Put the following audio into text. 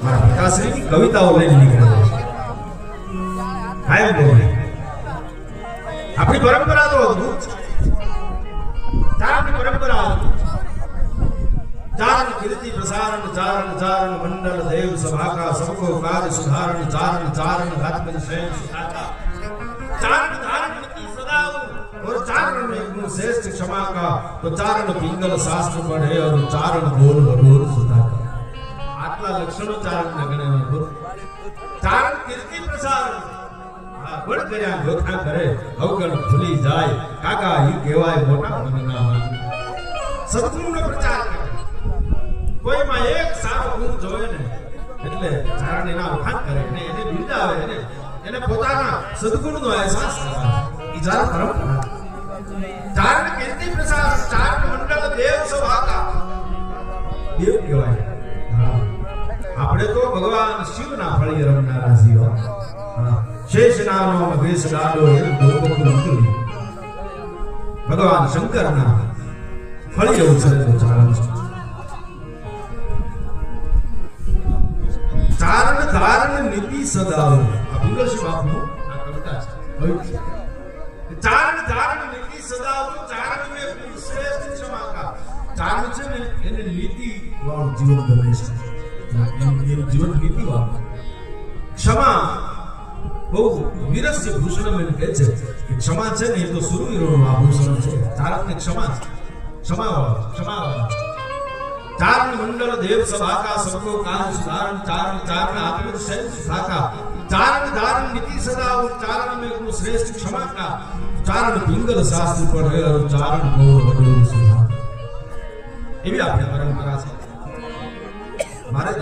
મારા પિતાશ્રીની કવિતાઓ લઈને નીકળ્યા કાયમ બોલે આપણી પરંપરા તો અદ્ભુત છે આપણી પરંપરા चारण कीर्ति प्रसारण चारण चारण मंडल देव सभा का सबको कार्य सुधारण चारण चारण घात में शयन सुधाता चारण धारण की सदा और चारण में गुण श्रेष्ठ क्षमा का तो चारण पिंगल शास्त्र पढ़े और चारण बोल बडोर सुधाता आटला लक्षणों चारण लगने में चारण कीर्ति प्रसारण गुण कर्या गोखा करे अवगण भूली जाए काका ही कहेवाय मोटा मनना मान सद्गुण नो प्रचार करे कोई में एक सारो गुण जोए ने એટલે ચારણ એના વખાણ કરે ને એને બિરદાવે ને એને પોતાના સદ્ગુણ નો અહેસાસ કરાવે ઈ ચારણ પરંપરા ચારણ કીર્તિ પ્રસાર ચારણ મંડળ દેવ સભા કા દેવ કહેવાય આપણે તો ભગવાન શિવના ફળીએ રમનારા જીવો શેષનાનો વેશ ડાડો એ ગોપકુળ ઉતરી ભગવાન શંકરના ફળીએ ઉછરેલો ચારણ છે चारण धारण नीति सदाओ अभिगर्ष बापू आ कविता है चारण धारण नीति सदाओ चारण में श्रेष्ठ क्षमा का चारण છે ને એને નીતિ વાળું જીવન ગમે છે એનું જીવન નીતિ વાળું ક્ષમા બહુ વિરસ્ય ભૂષણ એમ કહે છે કે ક્ષમા છે ને એ તો સુરવીરોનું આભૂષણ છે ચારણને ક્ષમા ક્ષમા चारण मंडल देव सभा का सबको कार्य सुधारण चारण चारण आत्म शयन सुधाका चारण धारण नीति सदा और चारण में गुण श्रेष्ठ क्षमा का चारण पिंगल शास्त्र पढ़े और चारण बोल बडोर सुधा ये भी आपकी परंपरा है हमारे